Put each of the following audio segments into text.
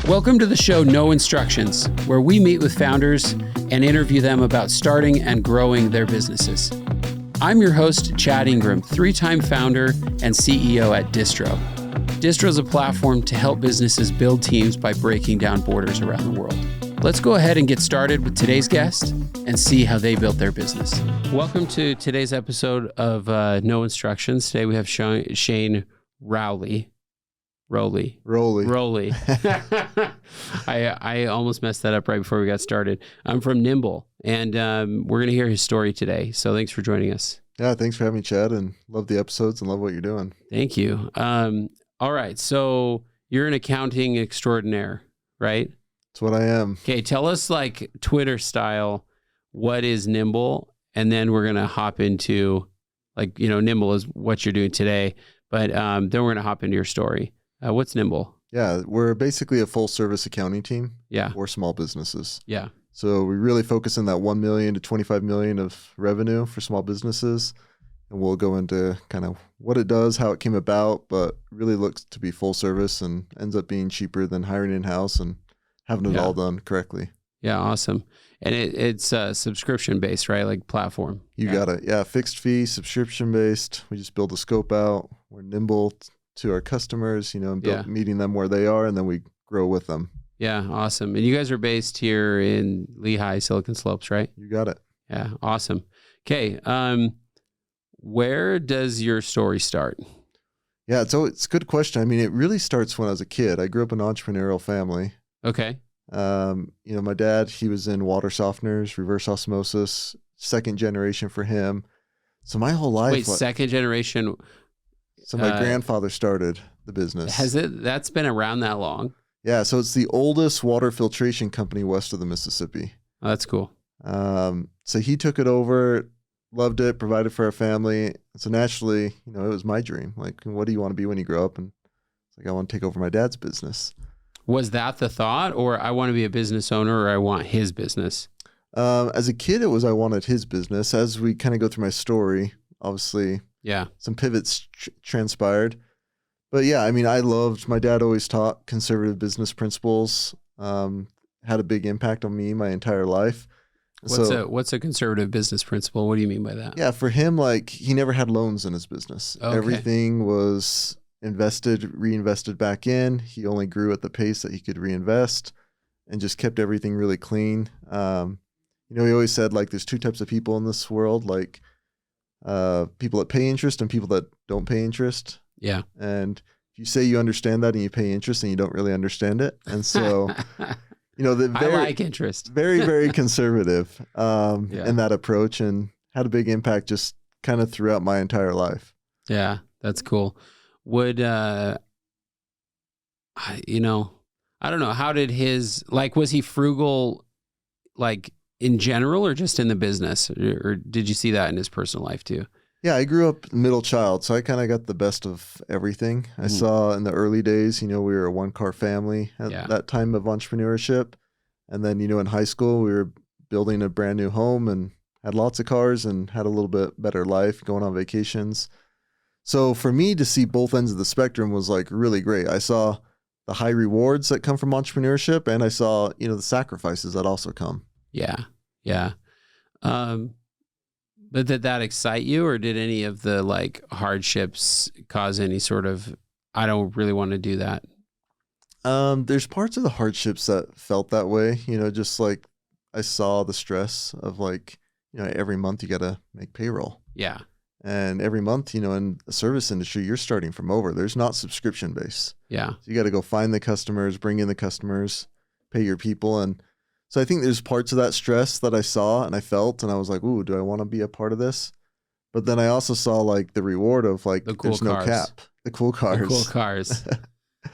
Welcome to the show No Instructions, where we meet with founders and interview them about starting and growing their businesses. I'm your host, Chad Ingram, 3-time founder and CEO at Distro. Distro is a platform to help businesses build teams by breaking down borders around the world. Let's go ahead and get started with today's guest and see how they built their business. Welcome to today's episode of No Instructions. Today we have Shane Rowley. Rowley. I almost messed that up right before we got started. I'm from Nimbl, and we're going to hear his story today. So thanks for joining us. Yeah, thanks for having me, Chad, and love the episodes and love what you're doing. Thank you. All right, so you're an accounting extraordinaire, right? That's what I am. Okay, tell us like Twitter style, what is Nimbl? And then we're going to hop into like, Nimbl is what you're doing today, but then we're going to hop into your story. What's Nimbl? Yeah, we're basically a full service accounting team for small businesses. Yeah. So we really focus on that 1 million to 25 million of revenue for small businesses. And we'll go into kind of what it does, how it came about, but really looks to be full service and ends up being cheaper than hiring in-house and having it all done correctly. Yeah, awesome. And it's subscription-based, right? Like platform. You got it. Yeah, fixed fee, subscription-based. We just build a scope out. We're nimble to our customers, and meeting them where they are, and then we grow with them. Yeah, awesome. And you guys are based here in Lehigh, Silicon Slopes, right? You got it. Yeah, awesome. Okay, where does your story start? Yeah, so it's a good question. I mean, it really starts when I was a kid. I grew up in an entrepreneurial family. Okay. My dad, he was in water softeners, reverse osmosis, second generation for him. So my whole life. Wait, second generation. So my grandfather started the business. That's been around that long? Yeah, so it's the oldest water filtration company west of the Mississippi. Oh, that's cool. So he took it over, loved it, provided for our family. So naturally, it was my dream. Like, what do you want to be when you grow up? And it's like, I want to take over my dad's business. Was that the thought, or I want to be a business owner, or I want his business? As a kid, it was I wanted his business. As we kind of go through my story, obviously, some pivots transpired. But yeah, I mean, my dad always taught conservative business principles, had a big impact on me my entire life. What's a conservative business principle? What do you mean by that? Yeah, for him, like he never had loans in his business. Okay. Everything was reinvested back in. He only grew at the pace that he could reinvest and just kept everything really clean. He always said like there's two types of people in this world, like people that pay interest and people that don't pay interest. Yeah. And if you say you understand that and you pay interest, then you don't really understand it. And so, I like interest. Very, very conservative in that approach, and had a big impact just kind of throughout my entire life. Yeah, that's cool. Would, I don't know, how did was he frugal, like in general or just in the business? Or did you see that in his personal life too? Yeah, I grew up middle child, so I kind of got the best of everything. I saw in the early days, we were a one-car family at that time of entrepreneurship. And then, in high school, we were building a brand new home and had lots of cars and had a little bit better life, going on vacations. So for me to see both ends of the spectrum was like really great. I saw the high rewards that come from entrepreneurship, and I saw, the sacrifices that also come. Yeah. Yeah. But did that excite you, or did any of the like hardships cause any sort of, I don't really want to do that? There's parts of the hardships that felt that way, just like I saw the stress of like, every month you got to make payroll. Yeah. And every month, in the service industry, you're starting from over. There's not subscription base. Yeah. So you got to go find the customers, bring in the customers, pay your people. And so I think there's parts of that stress that I saw and I felt, and I was like, ooh, do I want to be a part of this? But then I also saw like the reward of like, there's no cap. The cool cars. The cool cars.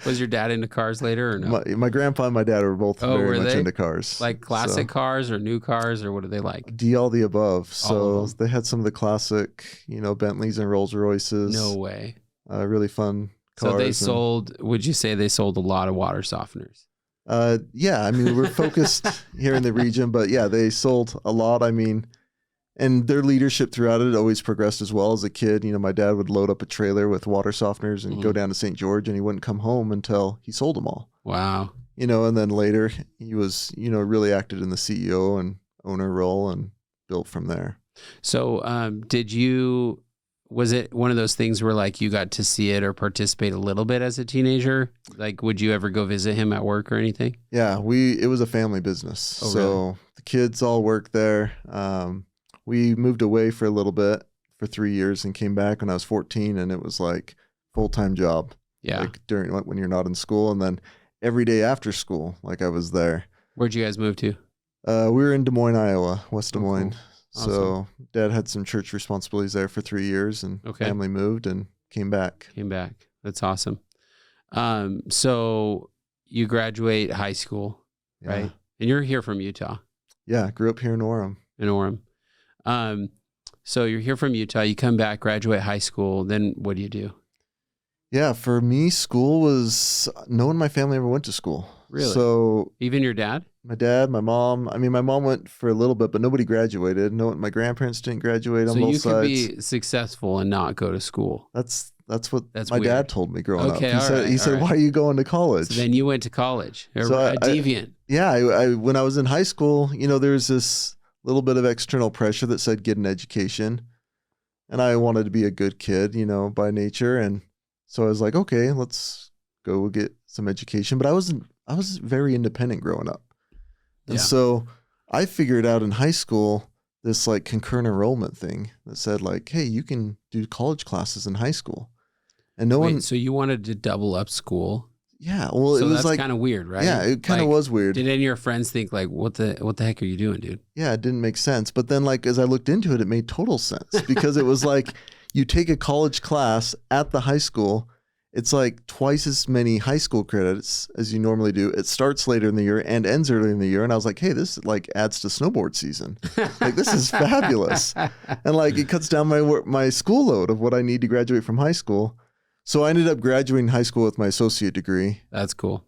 Was your dad into cars later or no? My grandpa and my dad were both very much into cars. Like classic cars or new cars, or what do they like? All the above. So they had some of the classic, Bentleys and Rolls Royces. No way. Really fun cars. So would you say they sold a lot of water softeners? Yeah, I mean, we're focused here in the region, but yeah, they sold a lot. I mean, and their leadership throughout it always progressed as well. As a kid, my dad would load up a trailer with water softeners and go down to St. George, and he wouldn't come home until he sold them all. Wow. and then later he was, really acted in the CEO and owner role and built from there. So, was it one of those things where like you got to see it or participate a little bit as a teenager? Like, would you ever go visit him at work or anything? Yeah, it was a family business. Oh, so really? The kids all worked there. We moved away for a little bit for 3 years and came back when I was 14, and it was like full-time job. Yeah. Like when you're not in school, and then every day after school, like I was there. Where'd you guys move to? We were in Des Moines, Iowa, West Des Moines. Cool. Awesome. So Dad had some church responsibilities there for 3 years, and family moved and came back. That's awesome. So you graduate high school, right? And you're here from Utah. Yeah, grew up here in Orem. So you're here from Utah. You come back, graduate high school. Then what do you do? Yeah, for me, school was, no one in my family ever went to school. Really? So even your dad? My dad, my mom. I mean, my mom went for a little bit, but nobody graduated. No, my grandparents didn't graduate on both sides. So you could be successful and not go to school. That's what my weird. Dad told me growing up. He said, "Why are you going to college?" So then you went to college. A deviant. I when I was in high school, there's this little bit of external pressure that said get an education, and I wanted to be a good kid, by nature, and so I was like, okay, let's go get some education. But I was very independent growing up. And so I figured out in high school this like concurrent enrollment thing that said like, hey, you can do college classes in high school. And so you wanted to double up school? Yeah. Well, so it was that's kind of weird, right? Yeah, it kind of was weird. Did any of your friends think like, what the heck are you doing, dude? Yeah, it didn't make sense. But then like, as I looked into it, it made total sense because it was like, you take a college class at the high school. It's like twice as many high school credits as you normally do. It starts later in the year and ends early in the year. And I was like, hey, this like adds to snowboard season. Like, this is fabulous. And like, it cuts down my school load of what I need to graduate from high school. So I ended up graduating high school with my associate degree. That's cool.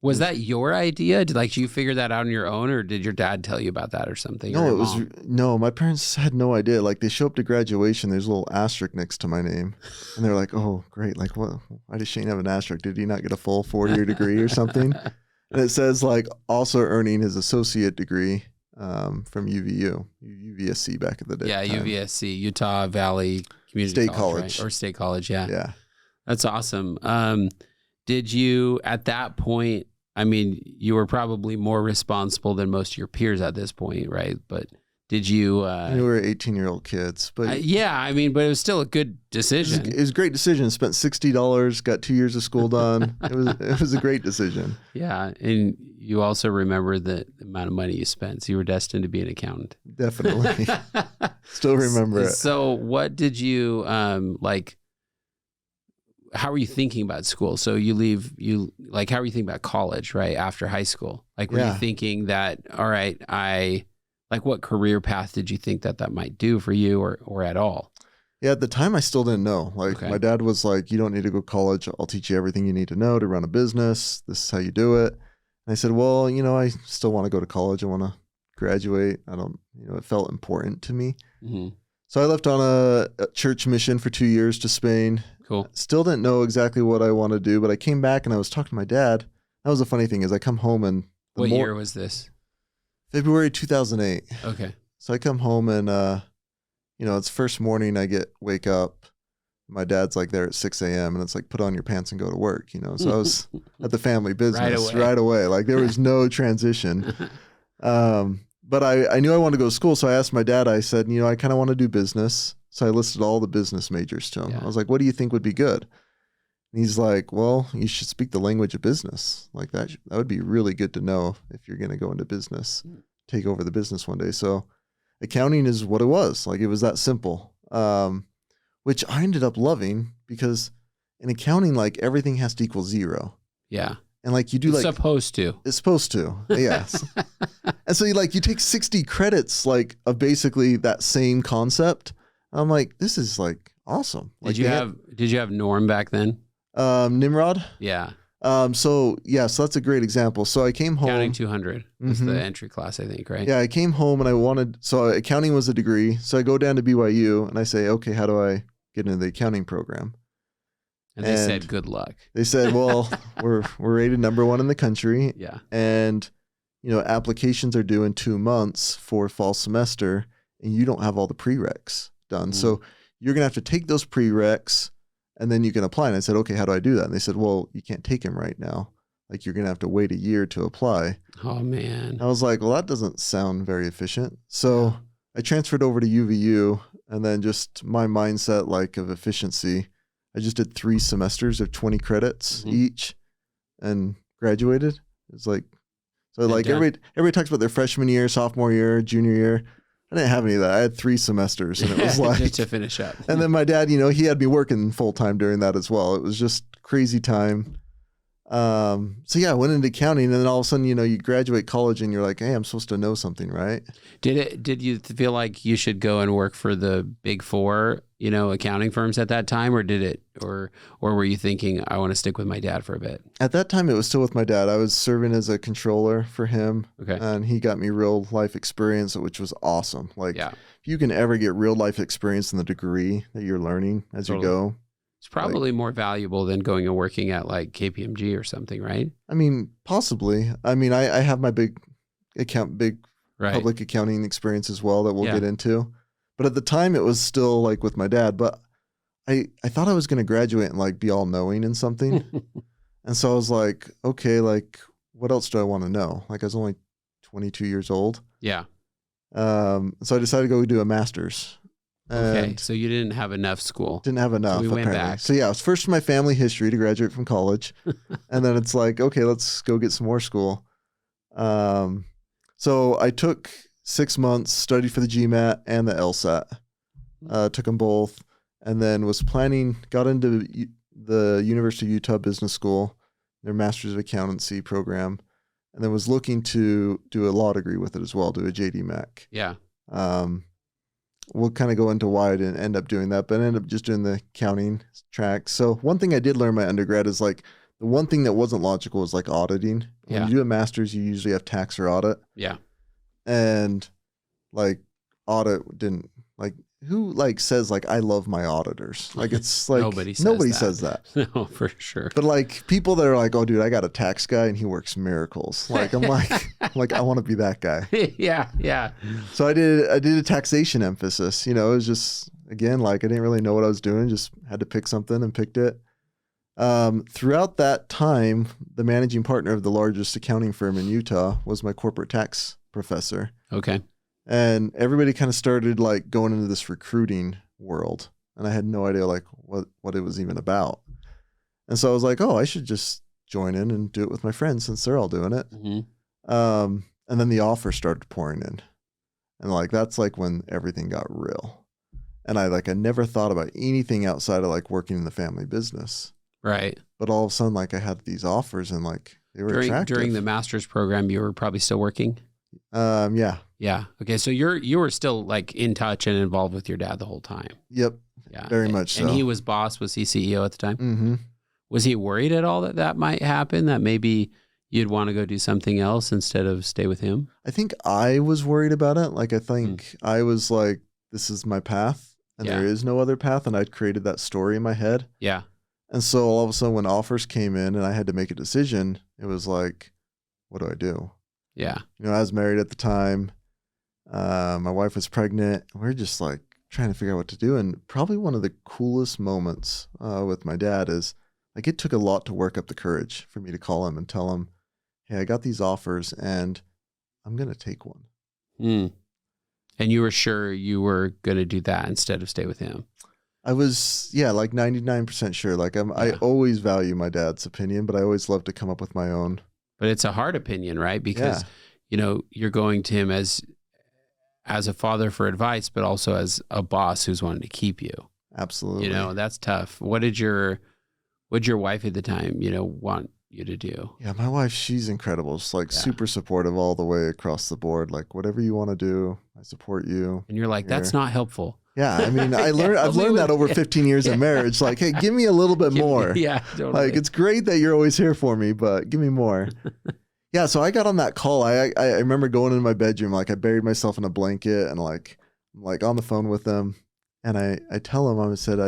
Was that your idea? Did you figure that out on your own, or did your dad tell you about that or something? No, my parents had no idea. Like, they show up to graduation, there's a little asterisk next to my name. And they're like, oh, great. Like, what? Why does Shane have an asterisk? Did he not get a full 4-year degree or something? And it says like also earning his associate degree from UVSC back in the day. Yeah, UVSC, Utah Valley Community College. Right? Or State College, yeah. Yeah. That's awesome. Did you, at that point, I mean, you were probably more responsible than most of your peers at this point, right? But did you... we were 18-year-old kids. But but it was still a good decision. It was a great decision. Spent $60, got 2 years of school done. It was a great decision. Yeah, and you also remember the amount of money you spent. So you were destined to be an accountant. Definitely. Still remember it. So what did you, how are you thinking about school? So how are you thinking about college, right? After high school? Like, were you thinking that, all right, what career path did you think that might do for you or at all? Yeah, at the time I still didn't know. Like, my dad was like, you don't need to go to college. I'll teach you everything you need to know to run a business. This is how you do it. And I said, well, I still want to go to college. I want to graduate. It felt important to me. Mm-hmm. So I left on a church mission for 2 years to Spain. Cool. Still didn't know exactly what I want to do, but I came back and I was talking to my dad. That was the funny thing is I come home and... What year was this? February 2008. Okay. So I come home and, it's first morning wake up. My dad's like there at 6 a.m. and it's like, put on your pants and go to work, So I was at the family business right away. Like, there was no transition. But I knew I wanted to go to school. So I asked my dad, I said, I kind of want to do business. So I listed all the business majors to him. Yeah. I was like, what do you think would be good? And he's like, well, you should speak the language of business. Like, that would be really good to know if you're going to go into business, take over the business one day. So accounting is what it was. Like, it was that simple, which I ended up loving because in accounting, like, everything has to equal 0. Yeah. And like, you do it's supposed to. It's supposed to. Yes. And so you take 60 credits, like, of basically that same concept. I'm like, this is like awesome. Like, did you have Norm back then? Nimrod? Yeah. So that's a great example. So I came home. Accounting 200 was the entry class, I think, right? Yeah, I came home and so accounting was a degree. So I go down to BYU and I say, okay, how do I get into the accounting program? And they said, good luck. They said, well, we're rated #1 in the country. Yeah. And, applications are due in 2 months for fall semester, and you don't have all the prereqs done. So you're going to have to take those prereqs, and then you can apply. And I said, okay, how do I do that? And they said, well, you can't take them right now. Like, you're going to have to wait a year to apply. Oh, man. I was like, well, that doesn't sound very efficient. So I transferred over to UVU, and then just my mindset, like, of efficiency, I just did 3 semesters of 20 credits each and graduated. It's like, so like everybody talks about their freshman year, sophomore year, junior year. I didn't have any of that. I had 3 semesters, and it was like just to finish up. And then my dad, he had me working full time during that as well. It was just crazy time. So yeah, I went into accounting, and then all of a sudden, you graduate college and you're like, hey, I'm supposed to know something, right? Did you feel like you should go and work for the big 4, accounting firms at that time, or were you thinking, I want to stick with my dad for a bit? At that time, it was still with my dad. I was serving as a controller for him. Okay. And he got me real life experience, which was awesome. Like, if you can ever get real life experience in the degree that you're learning as you go, it's probably more valuable than going and working at like KPMG or something, right? I mean, possibly. I mean, I have my big public accounting experience as well that we'll get into. But at the time, it was still like with my dad. But I thought I was going to graduate and like be all knowing in something. And so I was like, okay, like, what else do I want to know? Like, I was only 22 years old. Yeah. So I decided to go do a master's. Okay, so you didn't have enough school. Didn't have enough, so we apparently. Went back. So yeah, it was first my family history to graduate from college. And then it's like, okay, let's go get some more school. So I took 6 months, studied for the GMAT and the LSAT. Took them both, and then got into the University of Utah Business School, their Master's of Accountancy program, and then was looking to do a law degree with it as well, do a JD Mac. Yeah. We'll kind of go into why I didn't end up doing that, but I ended up just doing the accounting track. So one thing I did learn in my undergrad is like the one thing that wasn't logical was like auditing. When you do a master's, you usually have tax or audit. Yeah. And like audit didn't like who like says like I love my auditors. Like it's like nobody says that. No, for sure. But like people that are like, oh dude, I got a tax guy and he works miracles. Like I'm like I want to be that guy. Yeah, yeah. So I did a taxation emphasis. It was just again like I didn't really know what I was doing, just had to pick something and picked it. Throughout that time, the managing partner of the largest accounting firm in Utah was my corporate tax professor. Okay. And everybody kind of started like going into this recruiting world, and I had no idea like what it was even about. And so I was like, oh, I should just join in and do it with my friends since they're all doing it. And then the offers started pouring in, and like that's like when everything got real. And I never thought about anything outside of like working in the family business. Right. But all of a sudden, like I had these offers, and like they were attractive. During the master's program, you were probably still working. Yeah. Yeah. Okay. So you were still like in touch and involved with your dad the whole time. Yep. Yeah. Very much so. And he was boss. Was he CEO at the time? Mm-hmm. Was he worried at all that might happen? That maybe you'd want to go do something else instead of stay with him? I think I was worried about it. Like I think I was like, this is my path, and there is no other path. And I'd created that story in my head. Yeah. And so all of a sudden, when offers came in and I had to make a decision, it was like, what do I do? Yeah. I was married at the time. My wife was pregnant. We were just like trying to figure out what to do. And probably one of the coolest moments with my dad is like it took a lot to work up the courage for me to call him and tell him, hey, I got these offers and I'm going to take one. And you were sure you were going to do that instead of stay with him? I was, like 99% sure. Like I always value my dad's opinion, but I always love to come up with my own. But it's a hard opinion, right? Because, you're going to him as a father for advice, but also as a boss who's wanting to keep you. Absolutely. That's tough. What did your wife at the time, want you to do? Yeah, my wife, she's incredible. She's like super supportive all the way across the board. Like whatever you want to do, I support you. And you're like, that's not helpful. Yeah, I mean, I've learned that over 15 years of marriage. Like, hey, give me a little bit more. Yeah, totally. Like, it's great that you're always here for me, but give me more. Yeah, so I got on that call. I remember going in my bedroom, like I buried myself in a blanket and I'm like on the phone with them. And I tell him, I said,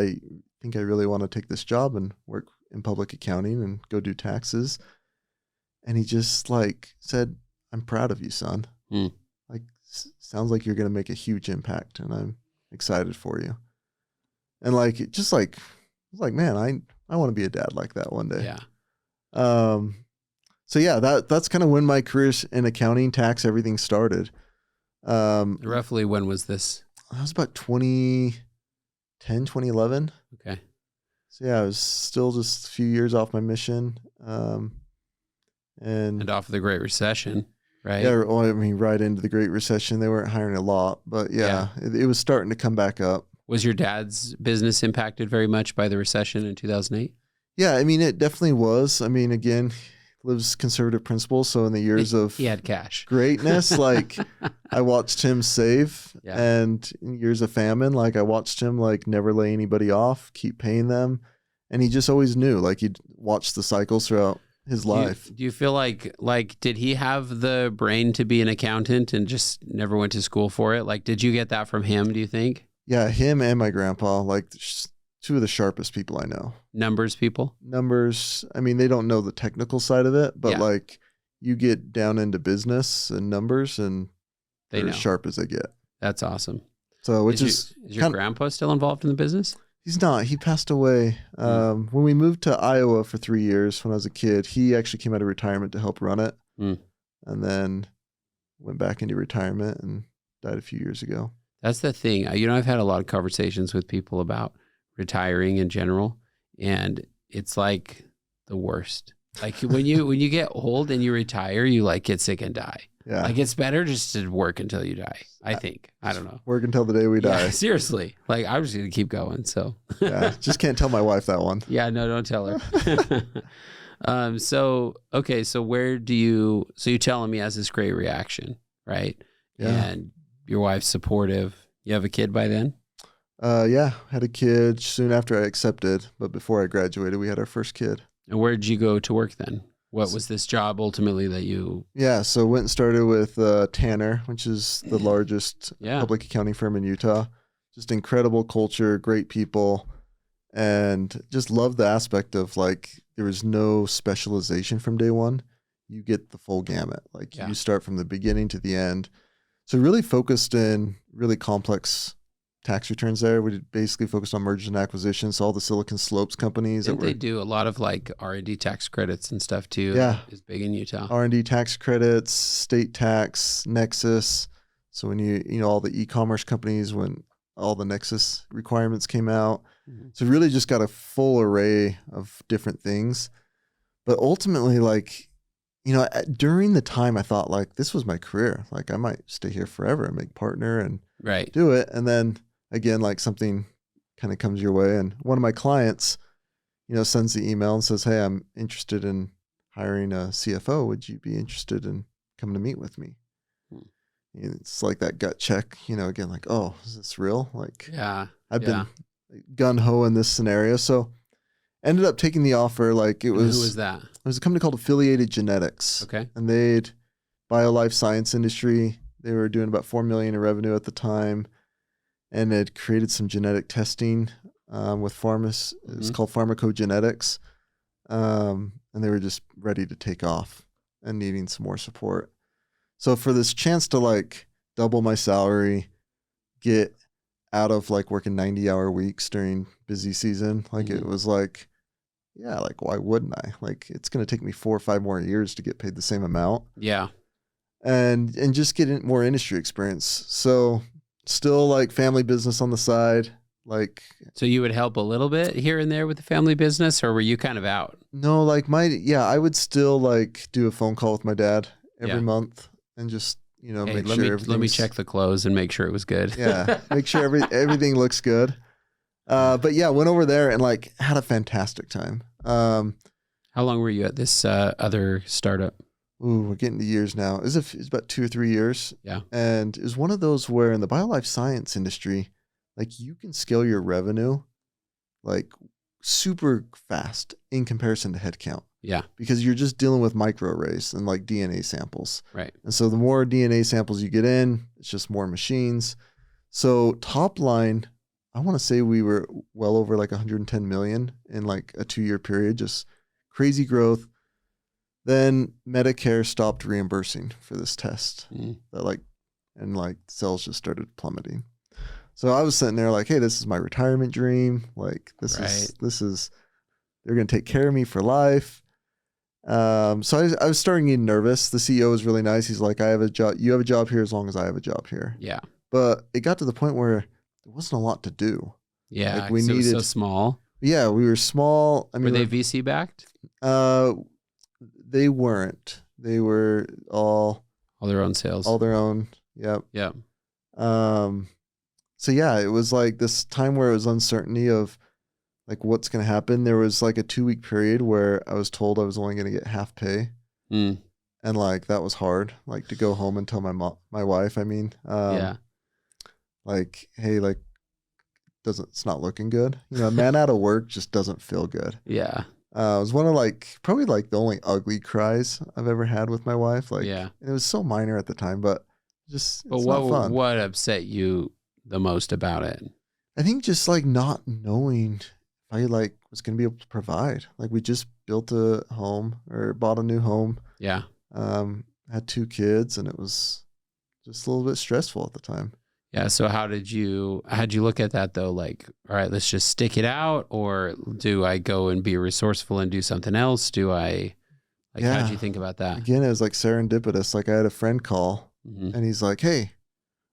think I really want to take this job and work in public accounting and go do taxes. And he just like said, I'm proud of you, son. Like, sounds like you're going to make a huge impact and I'm excited for you. And like, it just like, man, I want to be a dad like that one day. Yeah. So yeah, that's kind of when my career in accounting, tax, everything started. Roughly when was this? That was about 2010, 2011. Okay. So yeah, I was still just a few years off my mission. And off of the Great Recession, right? Yeah, well, I mean, right into the Great Recession. They weren't hiring a lot, but yeah. It was starting to come back up. Was your dad's business impacted very much by the recession in 2008? Yeah, I mean, it definitely was. I mean, again, lives conservative principles. So in the years of he had cash greatness, like I watched him save, and in years of famine, like I watched him like never lay anybody off, keep paying them. And he just always knew, like he'd watch the cycles throughout his life. Do you feel like did he have the brain to be an accountant and just never went to school for it? Like, did you get that from him, do you think? Yeah, him and my grandpa, like two of the sharpest people I know. Numbers people? Numbers. I mean, they don't know the technical side of it, but like you get down into business and numbers and they're as sharp as they get. That's awesome. So is your grandpa still involved in the business? He's not. He passed away. When we moved to Iowa for 3 years when I was a kid, he actually came out of retirement to help run it and then went back into retirement and died a few years ago. That's the thing. I've had a lot of conversations with people about retiring in general, and it's like the worst. Like when you get old and you retire, you like get sick and die. Yeah. Like it's better just to work until you die, I think. I don't know. Work until the day we die. Yeah, seriously. Like I'm just going to keep going. So yeah, just can't tell my wife that one. Yeah, no, don't tell her. So you telling me has this great reaction, right? Yeah. And your wife's supportive. You have a kid by then? Yeah, had a kid soon after I accepted, but before I graduated, we had our first kid. And where did you go to work then? What was this job ultimately that you... Yeah, so went and started with Tanner, which is the largest public accounting firm in Utah. Just incredible culture, great people, and just loved the aspect of like there was no specialization from day one. You get the full gamut. Like you start from the beginning to the end. So really focused in really complex tax returns there. We basically focused on mergers and acquisitions. So all the Silicon Slopes companies. They do a lot of like R&D tax credits and stuff too. Yeah. Is big in Utah. R&D tax credits, state tax, Nexus. So when you all the e-commerce companies, when all the Nexus requirements came out. So really just got a full array of different things. But ultimately, like, during the time I thought like this was my career. Like I might stay here forever and make partner and do it. And then again, like something kind of comes your way. And one of my clients, sends the email and says, hey, I'm interested in hiring a CFO. Would you be interested in coming to meet with me? It's like that gut check, again, like, oh, is this real? Like, I've been gun ho in this scenario. So ended up taking the offer. Like it was, who was that? It was a company called Affiliated Genetics. Okay. And they'd bio-life science industry. They were doing about $4 million in revenue at the time. And had created some genetic testing with pharmas. It was called pharmacogenetics. And they were just ready to take off and needing some more support. So for this chance to like double my salary, get out of like working 90-hour weeks during busy season, like it was like, yeah, like why wouldn't I? Like it's going to take me 4 or 5 more years to get paid the same amount. Yeah. And just get more industry experience. So still like family business on the side. Like, so you would help a little bit here and there with the family business, or were you kind of out? No, like I would still like do a phone call with my dad every month and just, make sure let me check the clothes and make sure it was good. Yeah. Make sure everything looks good. But yeah, went over there and like had a fantastic time. How long were you at this other startup? Ooh, we're getting to years now. It's about 2 or 3 years. Yeah. And it was one of those where in the bio-life science industry, like you can scale your revenue like super fast in comparison to headcount. Yeah. Because you're just dealing with microarrays and like DNA samples. Right. And so the more DNA samples you get in, it's just more machines. So top line, I want to say we were well over like 110 million in like a 2-year period, just crazy growth. Then Medicare stopped reimbursing for this test. And sales just started plummeting. So I was sitting there like, hey, this is my retirement dream. Like this is, they're going to take care of me for life. So I was starting getting nervous. The CEO was really nice. He's like, I have a job. You have a job here as long as I have a job here. Yeah. But it got to the point where there wasn't a lot to do. Yeah. Like we needed, it was so small. Yeah. We were small. I mean, were they VC backed? They weren't. They were all their own sales. All their own. Yep. Yeah. So yeah, it was like this time where it was uncertainty of like what's going to happen. There was like a 2-week period where I was told I was only going to get half pay. And like, that was hard, like to go home and tell my wife, like, hey, like it's not looking good. You know, a man out of work just doesn't feel good. Yeah. It was one of like, probably like the only ugly cries I've ever had with my wife. Like, yeah. It was so minor at the time, but just, it's not fun. What upset you the most about it? I think just like not knowing I like was going to be able to provide. Like we just built a home or bought a new home. Yeah. Had 2 kids and it was just a little bit stressful at the time. Yeah. So how'd you look at that though? Like, all right, let's just stick it out, or do I go and be resourceful and do something else? How'd you think about that? Again, it was like serendipitous. Like I had a friend call and he's like, hey,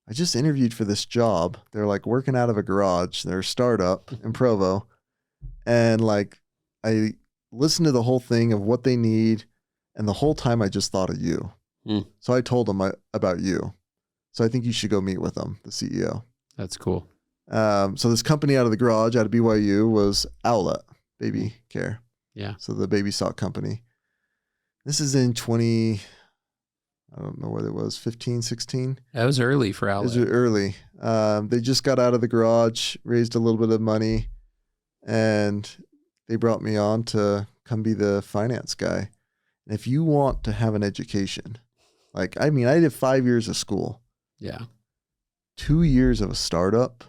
I just interviewed for this job. They're like working out of a garage. They're a startup in Provo. And like, I listened to the whole thing of what they need. And the whole time I just thought of you. So I told them about you. So I think you should go meet with them, the CEO. That's cool. So this company out of the garage out of BYU was Owlet Baby Care. Yeah. So the baby stock company. This is in I don't know whether it was 15, 16. That was early for Owlet. It was early. They just got out of the garage, raised a little bit of money, and they brought me on to come be the finance guy. And if you want to have an education, like, I mean, I did 5 years of school. Yeah. 2 years of a startup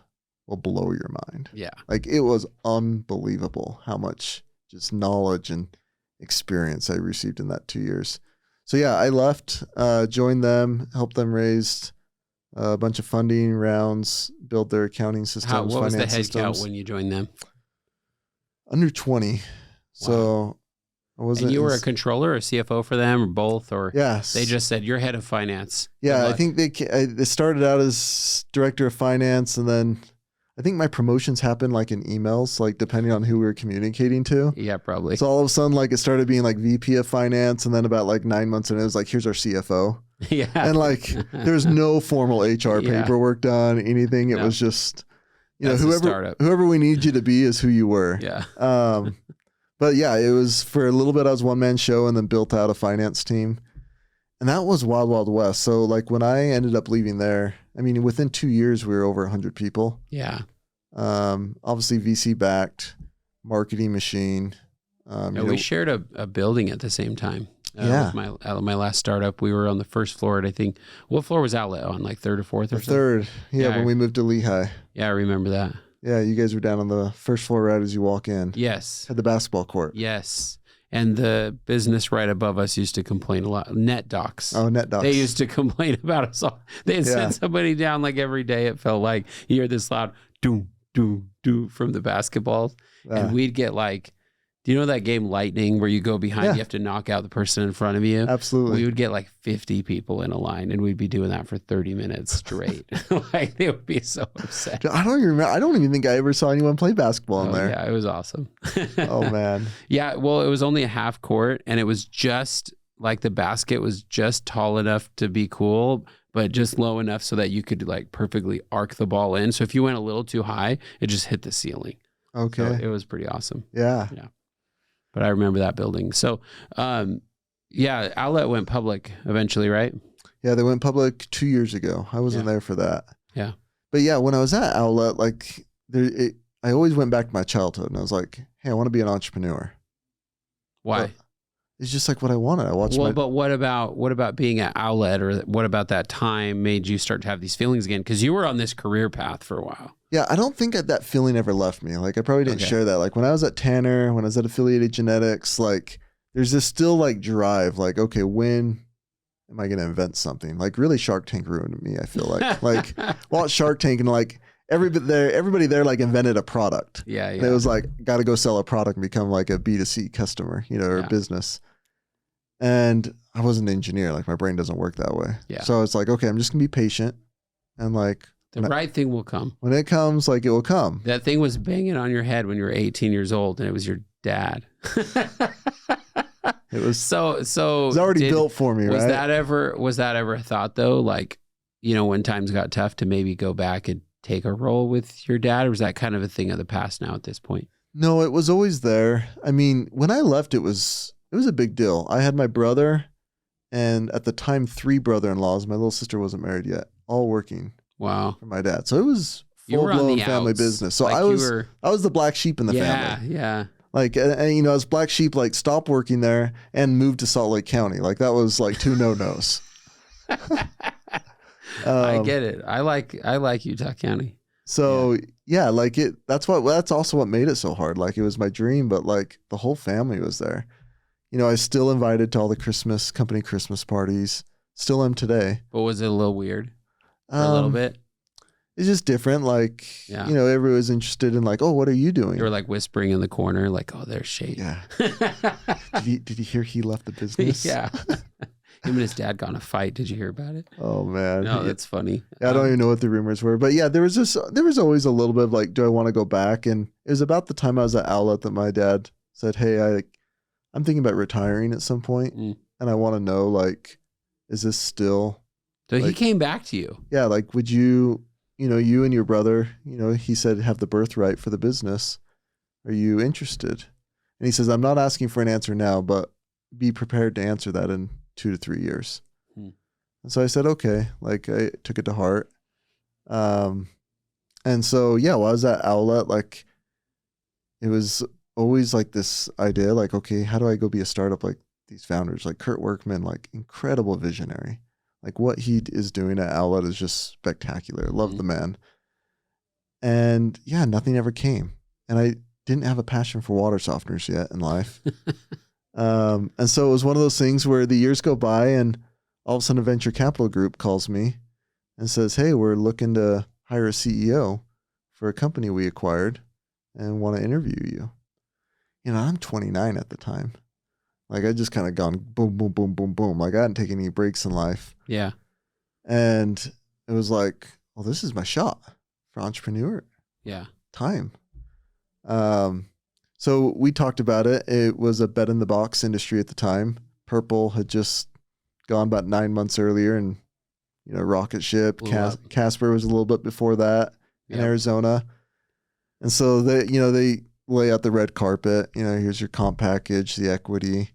will blow your mind. Yeah. Like it was unbelievable how much just knowledge and experience I received in that 2 years. So yeah, I left, joined them, helped them raise a bunch of funding rounds, build their accounting systems, what was the finance head count when you joined them? Under 20. Wow. So I wasn't. And you were a controller or CFO for them, or both? Or yes. They just said, you're head of finance. Yeah, I think they started out as director of finance, and then I think my promotions happened like in emails, like depending on who we were communicating to. Yeah, probably. So all of a sudden, like it started being like VP of finance, and then about like 9 months in, it was like, here's our CFO. Yeah. And like there's no formal HR paperwork done, anything. It was just, you know, whoever we need you to be is who you were. Yeah. But yeah, it was for a little bit, I was one man show and then built out a finance team. And that was wild, wild west. So like when I ended up leaving there, I mean, within 2 years, we were over 100 people. Yeah. Obviously VC backed, marketing machine. We shared a building at the same time. With my last startup, we were on the first floor. And I think, what floor was Outlet on? Like 3rd or 4th or something? Third. Yeah, when we moved to Lehigh. Yeah, I remember that. Yeah, you guys were down on the first floor right as you walk in. Yes. Had the basketball court. Yes. And the business right above us used to complain a lot. NetDocs. Oh, NetDocs. They used to complain about us all. They'd send somebody down like every day. It felt like you hear this loud doom, doom, doom from the basketballs. And we'd get like, do you know that game Lightning where you go behind, you have to knock out the person in front of you? Absolutely. We would get like 50 people in a line and we'd be doing that for 30 minutes straight. Like they would be so upset. I don't even think I ever saw anyone play basketball in there. Yeah, it was awesome. Oh man. Yeah, well, it was only a half court and it was just like the basket was just tall enough to be cool, but just low enough so that you could like perfectly arc the ball in. So if you went a little too high, it just hit the ceiling. Okay. So it was pretty awesome. Yeah. Yeah. But I remember that building. So, Outlet went public eventually, right? Yeah, they went public 2 years ago. I wasn't there for that. Yeah. But yeah, when I was at Outlet, like I always went back to my childhood and I was like, hey, I want to be an entrepreneur. Why? it's just like what I wanted. I watched. But what about being at Outlet, or what about that time made you start to have these feelings again? Because you were on this career path for a while. Yeah, I don't think that feeling ever left me. Like I probably didn't share that. Like when I was at Tanner, when I was at Affiliated Genetics, like there's this still like drive. Like okay, when am I going to invent something? Like really, Shark Tank ruined me. I feel like watch Shark Tank and like everybody there like invented a product. Yeah. And it was like got to go sell a product and become like a B2C customer, or a business. And I wasn't an engineer. Like my brain doesn't work that way. Yeah. So it's like, okay, I'm just gonna be patient, and like the right thing will come. When it comes, like it will come. That thing was banging on your head when you were 18 years old, and it was your dad. It was so. It was already built for me, was right? Was that ever a thought though? Like, when times got tough, to maybe go back and take a role with your dad, or was that kind of a thing of the past now at this point? No, it was always there. I mean, when I left, it was a big deal. I had my brother, and at the time, 3 brother-in-laws. My little sister wasn't married yet, all working. Wow. For my dad. So it was full-blown family business. So like I was the black sheep in the family. Yeah. Like, and I was black sheep, like stopped working there and moved to Salt Lake County. Like that was like 2 no-nos. I get it. I like Utah County. So yeah, like that's also what made it so hard. Like it was my dream, but like the whole family was there. I still invited to all the company Christmas parties. Still am today. But was it a little weird? A little bit? It's just different. Like, everyone was interested in like, oh, what are you doing? They were like whispering in the corner, like, oh, there's Shane. Yeah. Did you hear he left the business? Yeah. Him and his dad got in a fight. Did you hear about it? Oh man. No, that's funny. Yeah, I don't even know what the rumors were, but yeah, there was always a little bit of like, do I want to go back? And it was about the time I was at Outlet that my dad said, hey, I'm thinking about retiring at some point, and I want to know, like, is this still? So like, he came back to you. Yeah, like, would you, you and your brother, he said, have the birthright for the business. Are you interested? And he says, I'm not asking for an answer now, but be prepared to answer that in 2 to 3 years. And so I said, okay, like I took it to heart. And so, yeah, while I was at Outlet, like, it was always like this idea, like, okay, how do I go be a startup like these founders, like Kurt Workman, like incredible visionary. Like what he is doing at Outlet is just spectacular. Love the man. And yeah, nothing ever came. And I didn't have a passion for water softeners yet in life. And so it was one of those things where the years go by and all of a sudden a venture capital group calls me and says, hey, we're looking to hire a CEO for a company we acquired and want to interview you. I'm 29 at the time. Like I just kind of gone boom, boom, boom, boom, boom. Like I hadn't taken any breaks in life. Yeah. And it was like, well, this is my shot for entrepreneur. Yeah. Time. So we talked about it. It was a bet in the box industry at the time. Purple had just gone about 9 months earlier, and rocket ship. Casper was a little bit before that in Arizona. And so they lay out the red carpet, here's your comp package, the equity.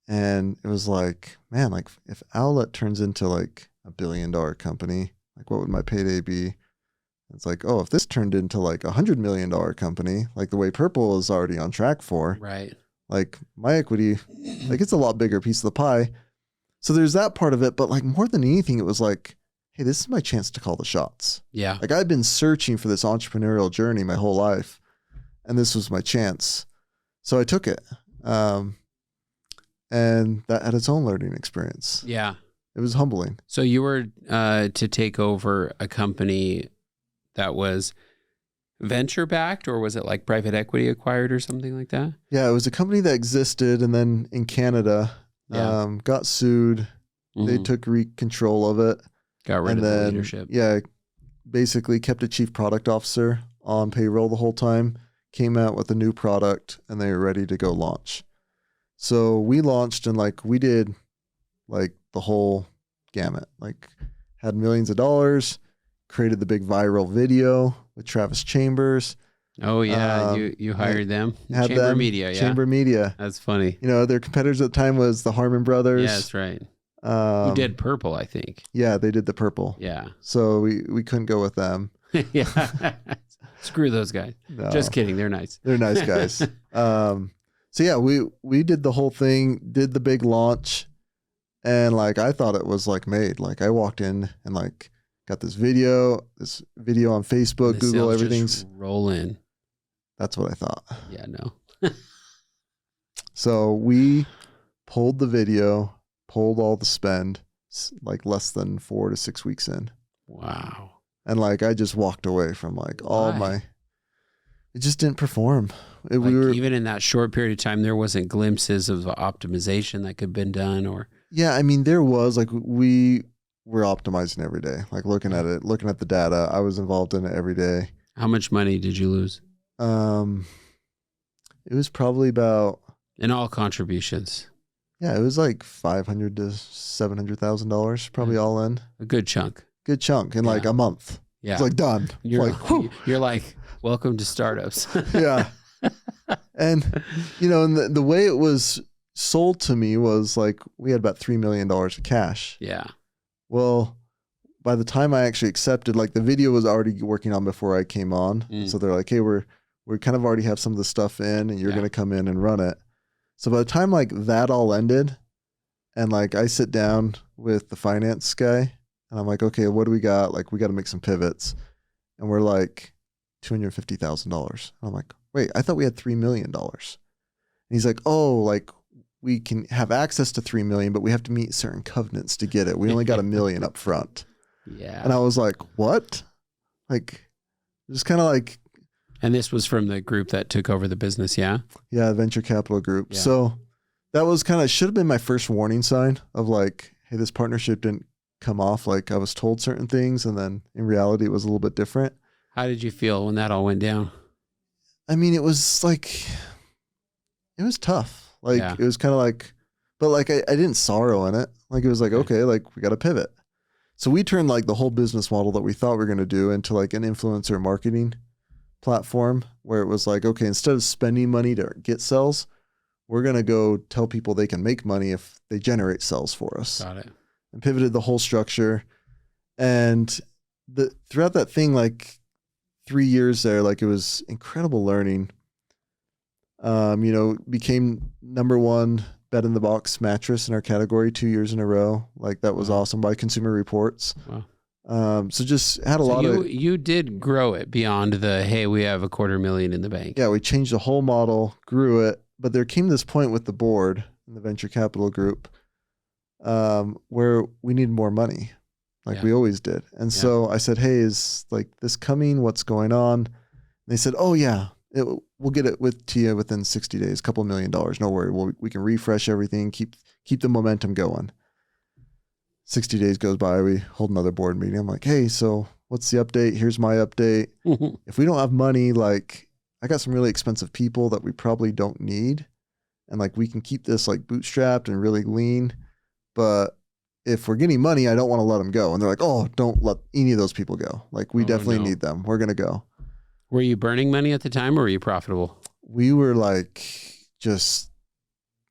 And it was like, man, like if Outlet turns into like $1 billion company, like what would my payday be? It's like, oh, if this turned into like $100 million company, like the way Purple is already on track for, right? Like my equity, like it's a lot bigger piece of the pie. So there's that part of it. But like more than anything, it was like, hey, this is my chance to call the shots. Yeah. Like I've been searching for this entrepreneurial journey my whole life, and this was my chance. So I took it. And that had its own learning experience. Yeah. It was humbling. So you were to take over a company that was venture backed, or was it like private equity acquired or something like that? Yeah, it was a company that existed, and then in Canada, got sued. They took control of it. Got rid of the leadership. Yeah, basically kept a chief product officer on payroll the whole time, came out with a new product, and they were ready to go launch. So we launched, and like we did like the whole gamut, like had millions of dollars, created the big viral video with Travis Chambers. Oh yeah, you hired them. Media, yeah. Chamber Media. That's funny. Their competitors at the time was the Harmon Brothers. Yeah, that's right. Who did Purple, I think. Yeah, they did the Purple. Yeah. So we couldn't go with them. Yeah. Screw those guys. No. Just kidding. They're nice. They're nice guys. So yeah, we did the whole thing, did the big launch, and like I thought it was like made. Like I walked in and like got this video on Facebook, Google, everything's rolling. That's what I thought. Yeah, no. So we pulled the video, pulled all the spend, like less than 4 to 6 weeks in. Wow. And like I just walked away from like it just didn't perform. Even in that short period of time, there wasn't glimpses of optimization that could have been done, or yeah, I mean there was like we were optimizing every day, like looking at it, looking at the data. I was involved in it every day. How much money did you lose? It was probably about in all contributions. Yeah, it was like $500,000 to $700,000, probably all in. A good chunk. Good chunk in like a month. Yeah, it's like done. You're like, welcome to startups. Yeah, and you know, and the way it was sold to me was like we had about $3 million of cash. Yeah. Well, by the time I actually accepted, like the video was already working on before I came on, so they're like, hey, we kind of already have some of the stuff in, and you're going to come in and run it. So by the time like that all ended, and like I sit down with the finance guy, and I'm like, okay, what do we got? Like we got to make some pivots, and we're like $250,000. I'm like, wait, I thought we had $3 million. And he's like, oh, like we can have access to 3 million, but we have to meet certain covenants to get it. We only got $1 million up front. Yeah. And I was like, what? Like, just kind of like. And this was from the group that took over the business, yeah? Yeah, venture capital group. Yeah. So that was kind of, should have been my first warning sign of like, hey, this partnership didn't come off. Like I was told certain things, and then in reality, it was a little bit different. How did you feel when that all went down? I mean, it was like, it was tough. Like it was kind of like, but like I didn't sorrow in it. Like it was like, okay, like we got to pivot. So we turned like the whole business model that we thought we were going to do into like an influencer marketing platform, where it was like, okay, instead of spending money to get sales, we're going to go tell people they can make money if they generate sales for us. Got it. And pivoted the whole structure. And throughout that thing, like 3 years there, like it was incredible learning. You know, became #1 bed in the box mattress in our category 2 years in a row. Like that was awesome by Consumer Reports. Wow. So just had a lot of. You did grow it beyond the, hey, we have $250,000 in the bank. Yeah, we changed the whole model, grew it, but there came this point with the board and the venture capital group where we needed more money, like we always did. And so I said, hey, is like this coming? What's going on? And they said, oh yeah, we'll get it to you within 60 days, $2 million. No worry. We can refresh everything, keep the momentum going. 60 days goes by, we hold another board meeting. I'm like, hey, so what's the update? Here's my update. If we don't have money, like I got some really expensive people that we probably don't need. And like, we can keep this like bootstrapped and really lean. But if we're getting money, I don't want to let them go. And they're like, oh, don't let any of those people go. Like we definitely need them. We're going to go. Were you burning money at the time, or were you profitable? We were like just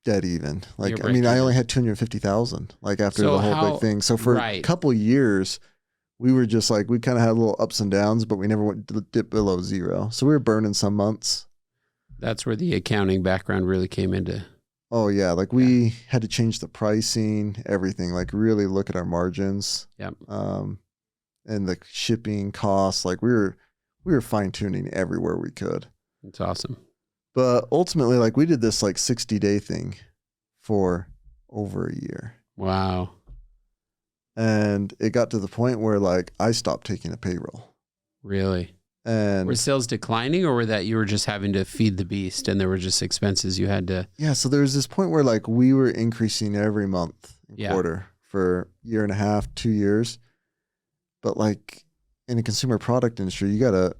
dead even. Like, I mean, I only had 250,000 like after the whole big thing. So for a couple years, we were just like, we kind of had little ups and downs, but we never went to dip below zero. So we were burning some months. That's where the accounting background really came into. Oh yeah. Like we had to change the pricing, everything, like really look at our margins. Yep. And the shipping costs, like we were fine tuning everywhere we could. That's awesome. But ultimately, like we did this like 60-day thing for over a year. Wow. And it got to the point where like I stopped taking a payroll. Really? And were sales declining, or were that you were just having to feed the beast and there were just expenses you had to? Yeah. So there was this point where like we were increasing every month and quarter for a year and a half, 2 years. But like in the consumer product industry, you got to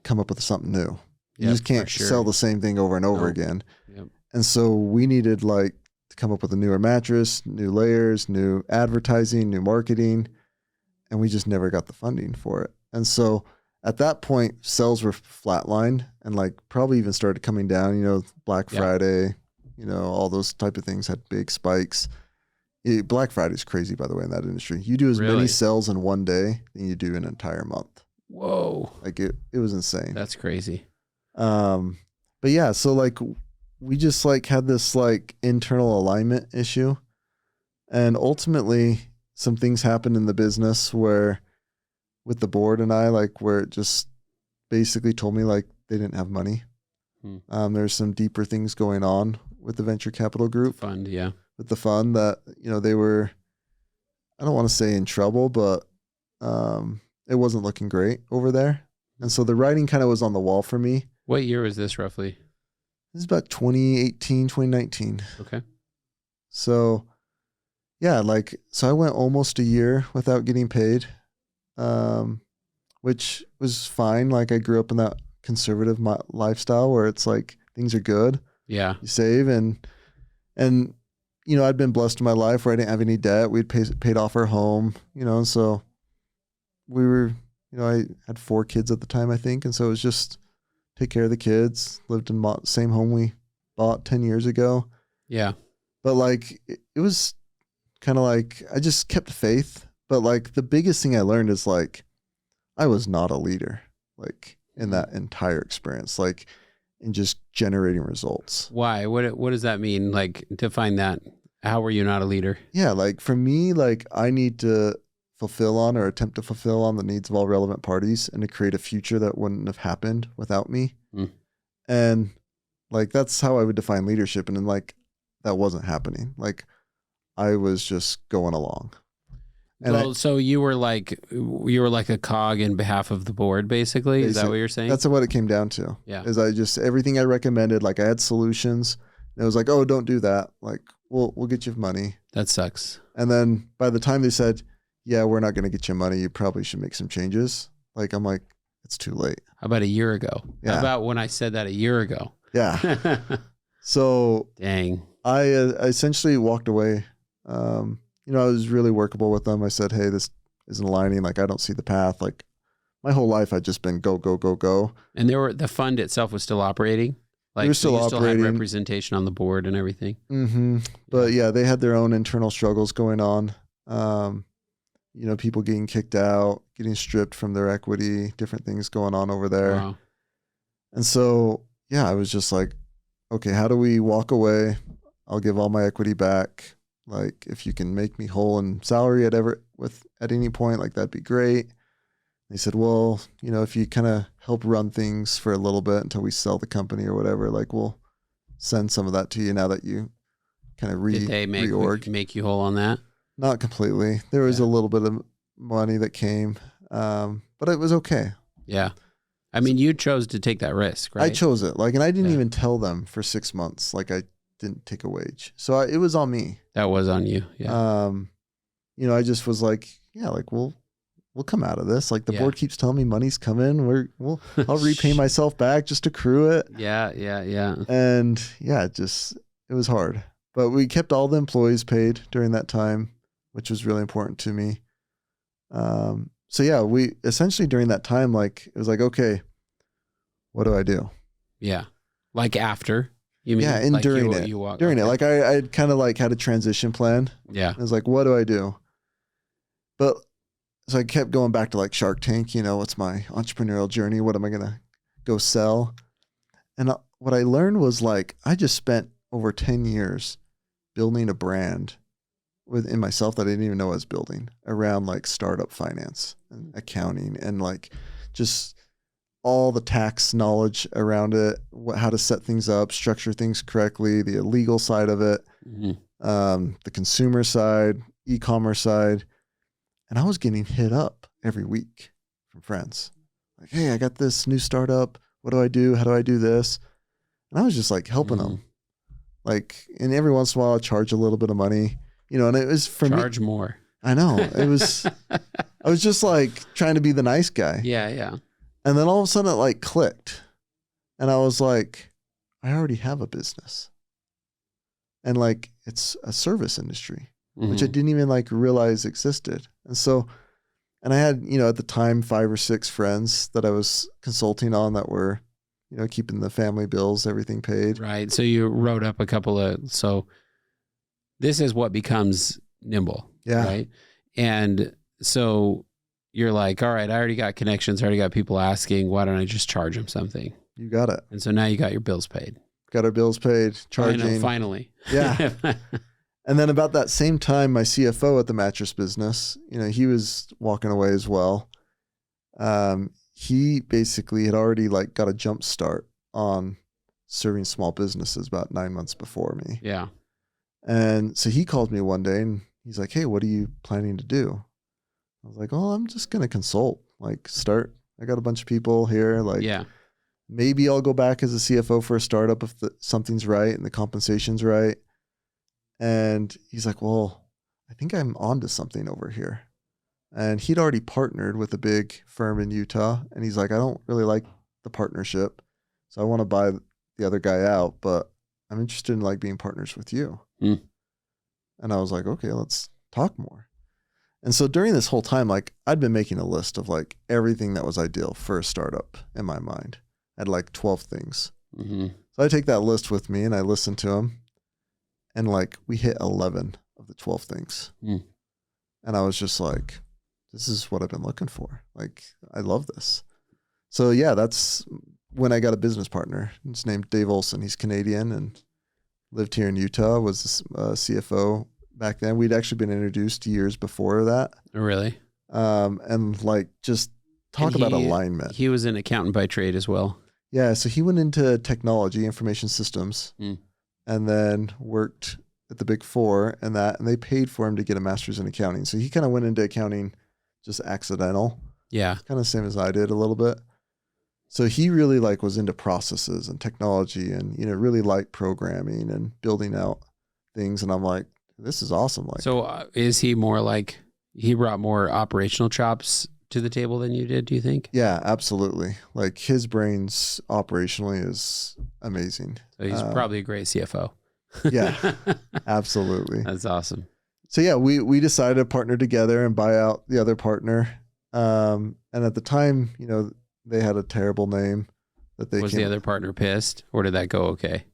come up with something new. You just can't sell the same thing over and over again. Yep. And so we needed like to come up with a newer mattress, new layers, new advertising, new marketing. And we just never got the funding for it. And so at that point, sales were flatlined and like probably even started coming down, you know, Black Friday, you know, all those type of things had big spikes. Black Friday is crazy, by the way, in that industry. You do as many sales in one day than you do an entire month. Whoa. Like it was insane. That's crazy. But yeah, so like we just like had this like internal alignment issue. And ultimately some things happened in the business where with the board and I, like where it just basically told me like they didn't have money. There's some deeper things going on with the venture capital group fund. Yeah. With the fund that, they were, I don't want to say in trouble, but it wasn't looking great over there. And so the writing kind of was on the wall for me. What year was this roughly? This is about 2018, 2019. Okay. So yeah, so I went almost a year without getting paid, which was fine. Like I grew up in that conservative lifestyle where it's like things are good. Yeah. You save and I'd been blessed in my life where I didn't have any debt. We'd paid off our home, and so we were, I had 4 kids at the time, I think. And so it was just take care of the kids, lived in the same home we bought 10 years ago. Yeah. But like, it was kind of like, I just kept faith. But like the biggest thing I learned is like, I was not a leader, like in that entire experience, like in just generating results. Why? What does that mean? Like define that. How were you not a leader? Yeah. Like for me, like I need to fulfill on or attempt to fulfill on the needs of all relevant parties and to create a future that wouldn't have happened without me. And like, that's how I would define leadership. And then like, that wasn't happening. Like I was just going along. And so you were like a cog in behalf of the board, basically. Is that what you're saying? That's what it came down to. Yeah. Is everything I recommended, like I had solutions. And it was like, oh, don't do that. Like, we'll get you money. That sucks. And then by the time they said, yeah, we're not going to get you money, you probably should make some changes. Like, I'm like, it's too late. How about a year ago? Yeah. How about when I said that a year ago? Yeah. So dang, I essentially walked away. I was really workable with them. I said, hey, this isn't aligning. Like, I don't see the path. Like my whole life, I'd just been go, go, go, go. And the fund itself was still operating. Like you still had representation on the board and everything. Mm-hmm. But yeah, they had their own internal struggles going on. People getting kicked out, getting stripped from their equity, different things going on over there. Wow. And so, yeah, I was just like, okay, how do we walk away? I'll give all my equity back. Like if you can make me whole in salary at any point, like that'd be great. They said, well, if you kind of help run things for a little bit until we sell the company or whatever, like we'll send some of that to you now that you kind of Did they make you whole on that? Not completely. There was a little bit of money that came, but it was okay. Yeah. I mean, you chose to take that risk, right? I chose it. Like, and I didn't even tell them for 6 months. Like I didn't take a wage. So it was on me. That was on you. Yeah. I just was like, yeah, like we'll come out of this. Like the board keeps telling me money's coming. I'll repay myself back, just accrue it. Yeah. And yeah, it was hard, but we kept all the employees paid during that time, which was really important to me. So yeah, we essentially during that time, like it was like, okay, what do I do? Yeah. Like after you mean? Yeah. And like during it, like I kind of like had a transition plan. Yeah. I was like, what do I do? But so I kept going back to like Shark Tank, what's my entrepreneurial journey? What am I going to go sell? And what I learned was like, I just spent over 10 years building a brand within myself that I didn't even know I was building around like startup finance and accounting and like just all the tax knowledge around it, how to set things up, structure things correctly, the illegal side of it, the consumer side, e-commerce side. And I was getting hit up every week from friends. Like, hey, I got this new startup. What do I do? How do I do this? And I was just like helping them. Like, and every once in a while I charge a little bit of money, and it was for me. Charge more. I know. It was, I was just like trying to be the nice guy. Yeah. Yeah. And then all of a sudden it like clicked. And I was like, I already have a business. And like, it's a service industry, which I didn't even like realize existed. And so, and I had, at the time, 5 or 6 friends that I was consulting on that were, keeping the family bills, everything paid. Right. So you wrote up so this is what becomes Nimbl. Yeah. Right. And so you're like, all right, I already got connections. I already got people asking, why don't I just charge them something? You got it. And so now you got your bills paid. got our bills paid, charging. I know, finally. Yeah. And then about that same time, my CFO at the mattress business, he was walking away as well. He basically had already like got a jump start on serving small businesses about 9 months before me. Yeah. And so he called me one day and he's like, hey, what are you planning to do? I was like, oh, I'm just going to consult, like I got a bunch of people here. Like, maybe I'll go back as a CFO for a startup if something's right and the compensation's right. And he's like, well, I think I'm onto something over here. And he'd already partnered with a big firm in Utah. And he's like, I don't really like the partnership. So I want to buy the other guy out, but I'm interested in like being partners with you. Mm. And I was like, okay, let's talk more. And so during this whole time, like I'd been making a list of like everything that was ideal for a startup in my mind. I had like 12 things. Mm-hmm. So I take that list with me and I listen to them. And like we hit 11 of the 12 things. Mm. And I was just like, this is what I've been looking for. Like, I love this. So yeah, that's when I got a business partner. His name's Dave Olson. He's Canadian and lived here in Utah, was CFO back then. We'd actually been introduced years before that. Oh, really? And like, just talk about alignment. He was an accountant by trade as well. Yeah. So he went into technology, information systems. Mm. And then worked at the Big Four and they paid for him to get a master's in accounting. So he kind of went into accounting just accidental. Yeah. Kind of same as I did a little bit. So he really like was into processes and technology and, really liked programming and building out things. And I'm like, this is awesome. Like, so is he more like, he brought more operational chops to the table than you did, do you think? Yeah, absolutely. Like his brains operationally is amazing. So he's probably a great CFO. Yeah, absolutely. That's awesome. So yeah, we decided to partner together and buy out the other partner. And at the time, they had a terrible name that they was the other partner pissed, or did that go okay?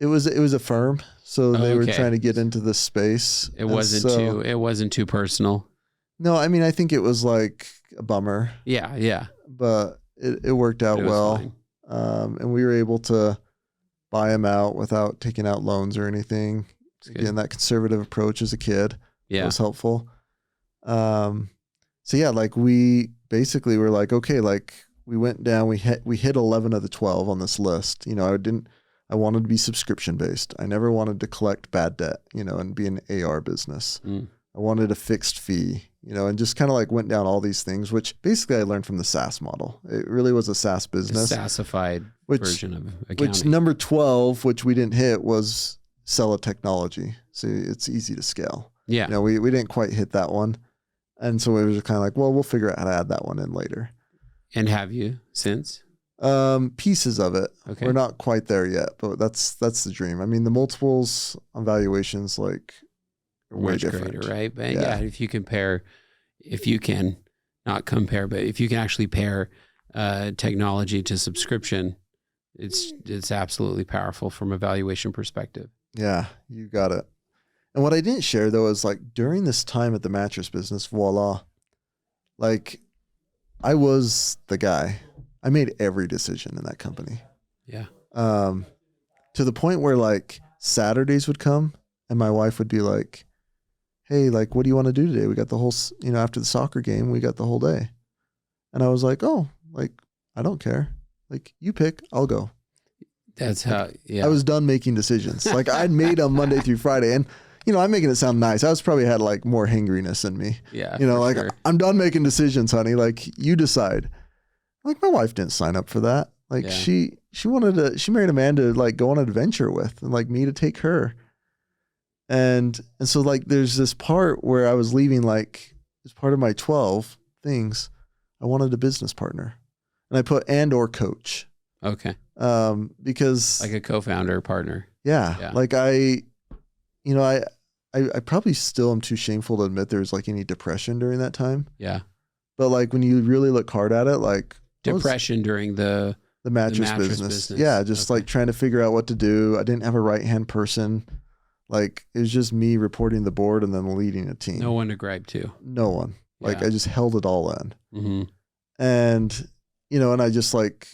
It was a firm, so they were trying to get into this space. It wasn't too personal. No, I mean, I think it was like a bummer. Yeah. But it worked out well. And we were able to buy him out without taking out loans or anything. Again, that conservative approach as a kid was helpful. So yeah, like we basically were like, okay, like we went down, we hit 11 of the 12 on this list. I wanted to be subscription based. I never wanted to collect bad debt, and be an AR business. Mm. I wanted a fixed fee, and just kind of like went down all these things, which basically I learned from the SaaS model. It really was a SaaS business. A SaaSified version of accounting. Which number 12, which we didn't hit, was sell a technology. So it's easy to scale. Yeah. We didn't quite hit that one. And so it was kind of like, well, we'll figure out how to add that one in later. And have you since? Pieces of it. Okay. We're not quite there yet, but that's the dream. I mean, the multiples on valuations like are way different, greater, right? But yeah, if you can actually pair technology to subscription, it's absolutely powerful from a valuation perspective. Yeah, you got it. And what I didn't share though is like during this time at the mattress business, voila, like I was the guy. I made every decision in that company. Yeah. To the point where like Saturdays would come and my wife would be like, hey, like, what do you want to do today? We got the whole, after the soccer game, we got the whole day. And I was like, oh, like, I don't care. Like, you pick, I'll go. That's how, yeah. I was done making decisions. Like I'd made them Monday through Friday. And, I'm making it sound nice. I was probably had like more hangriness in me. Yeah. Like sure. I'm done making decisions, honey. Like you decide. Like my wife didn't sign up for that. Like she married a man to like go on an adventure with and like me to take her. And so like there's this part where I was leaving, like as part of my 12 things, I wanted a business partner. And I put or coach. Okay. Because like a co-founder partner. Yeah. Like I probably still am too shameful to admit there's like any depression during that time. Yeah. But like when you really look hard at it, like depression during the mattress business. Yeah. Just like trying to figure out what to do. I didn't have a right-hand person. Like it was just me reporting the board and then leading a team. No one to gripe to. No one. Like I just held it all in. Mm-hmm. And, and I just like